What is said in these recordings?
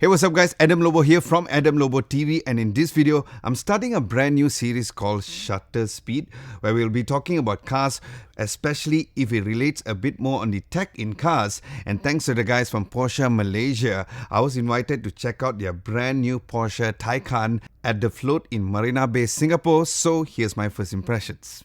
Hey, what's up guys, Adam Lobo here from Adam Lobo TV, and in this video, I'm starting a brand new series called Shutter Speed, where we'll be talking about cars, especially if it relates a bit more on the tech in cars. And thanks to the guys from Porsche Malaysia, I was invited to check out their brand new Porsche Taycan at the float in Marina Bay, Singapore. So here's my first impressions.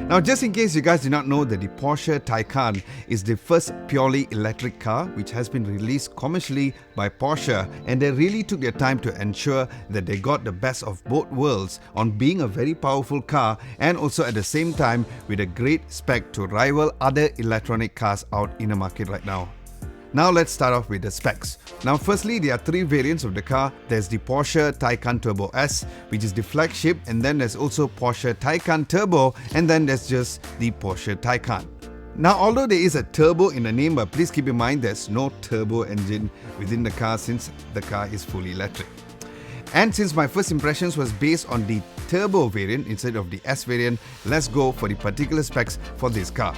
Now, just in case you guys did not know that the Porsche Taycan is the first purely electric car which has been released commercially by Porsche, and they really took their time to ensure that they got the best of both worlds on being a very powerful car and also at the same time with a great spec to rival other electronic cars out in the market right now. Now let's start off with the specs. Now firstly, there are three variants of the car. There's the Porsche Taycan Turbo S, which is the flagship, and then there's also Porsche Taycan Turbo, and then there's just the Porsche Taycan. Now although there is a turbo in the name, but please keep in mind there's no turbo engine within the car since the car is fully electric. And since my first impressions was based on the turbo variant instead of the S variant, let's go for the particular specs for this car.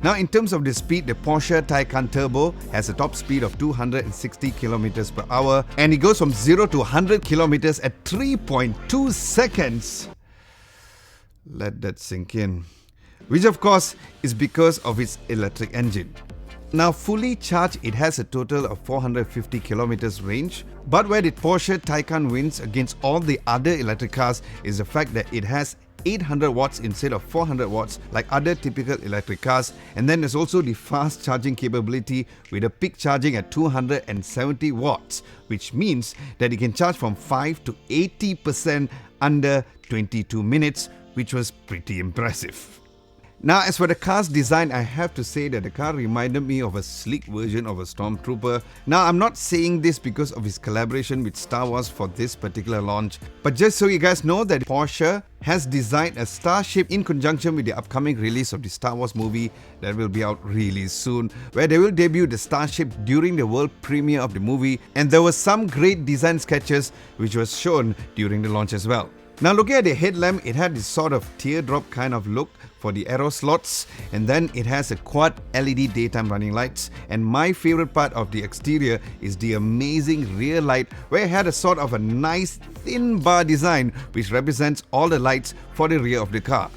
Now in terms of the speed, the Porsche Taycan Turbo has a top speed of 260 km per hour, and it goes from 0 to 100 km at 3.2 seconds. Let that sink in. Which of course is because of its electric engine. Now fully charged, it has a total of 450 km range, but where the Porsche Taycan wins against all the other electric cars is the fact that it has 800 watts instead of 400 watts like other typical electric cars, and then there's also the fast charging capability with a peak charging at 270 watts, which means that it can charge from 5 to 80% under 22 minutes, which was pretty impressive. Now as for the car's design, I have to say that the car reminded me of a sleek version of a Stormtrooper. Now I'm not saying this because of his collaboration with Star Wars for this particular launch, but just so you guys know that Porsche has designed a starship in conjunction with the upcoming release of the Star Wars movie that will be out really soon, where they will debut the starship during the world premiere of the movie, and there were some great design sketches which was shown during the launch as well. Now looking at the headlamp, it had this sort of teardrop kind of look for the arrow slots, and then it has a quad LED daytime running lights, and my favorite part of the exterior is the amazing rear light, where it had a sort of a nice thin bar design which represents all the lights for the rear of the car.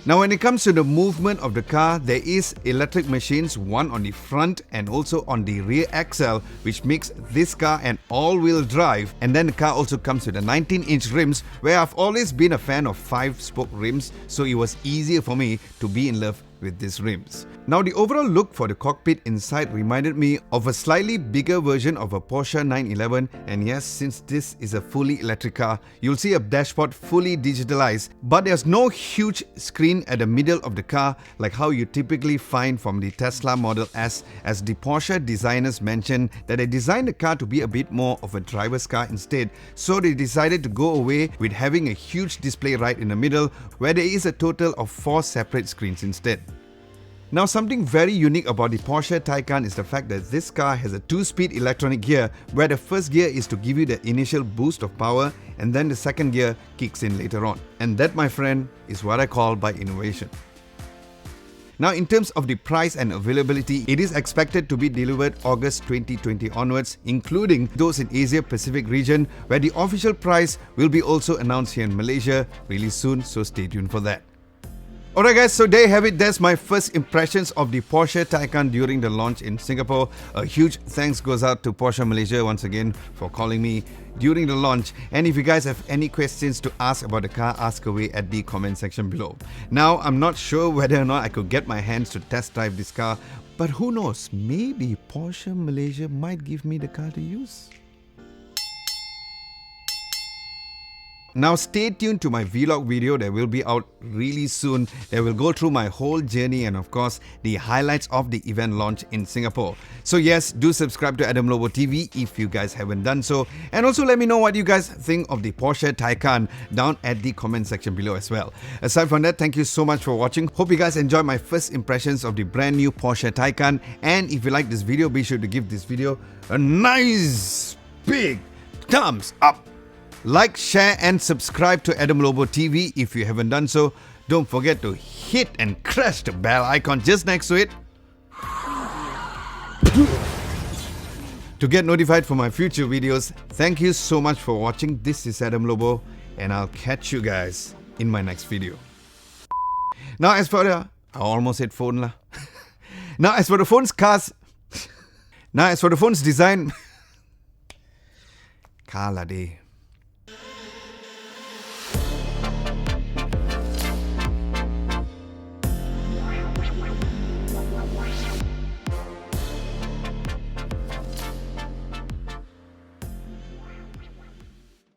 Now when it comes to the movement of the car, there is electric machines, one on the front and also on the rear axle, which makes this car an all-wheel drive. And then the car also comes with a 19-inch rims, where I've always been a fan of 5-spoke rims, so it was easier for me to be in love with these rims. Now the overall look for the cockpit inside reminded me of a slightly bigger version of a Porsche 911, and yes, since this is a fully electric car, you'll see a dashboard fully digitalized, but there's no huge screen at the middle of the car like how you typically find from the Tesla Model S, as the Porsche designers mentioned that they designed the car to be a bit more of a driver's car instead, so they decided to go away with having a huge display right in the middle, where there is a total of 4 separate screens instead. Now something very unique about the Porsche Taycan is the fact that this car has a 2-speed electronic gear, where the first gear is to give you the initial boost of power, and then the second gear kicks in later on. And that, my friend, is what I call by innovation. Now in terms of the price and availability, it is expected to be delivered August 2020 onwards, including those in Asia Pacific region, where the official price will be also announced here in Malaysia really soon, so stay tuned for that. Alright guys, so there you have it. That's my first impressions of the Porsche Taycan during the launch in Singapore. A huge thanks goes out to Porsche Malaysia once again for calling me during the launch. And if you guys have any questions to ask about the car, ask away at the comment section below. Now, I'm not sure whether or not I could get my hands to test drive this car, but who knows, maybe Porsche Malaysia might give me the car to use. Now stay tuned to my vlog video that will be out really soon, that will go through my whole journey and of course the highlights of the event launch in Singapore. So yes, do subscribe to Adam Lobo TV if you guys haven't done so, and also let me know what you guys think of the Porsche Taycan down at the comment section below as well. Aside from that, thank you so much for watching. Hope you guys enjoyed my first impressions of the brand new Porsche Taycan, and if you like this video, be sure to give this video a nice big thumbs up. Like, share and subscribe to Adam Lobo TV if you haven't done so. Don't forget to hit and crush the bell icon just next to it to get notified for my future videos. Thank you so much for watching. This is Adam Lobo and I'll catch you guys in my next video. Now as for the... I almost said phone lah. Now as for the phone's design... Kala day.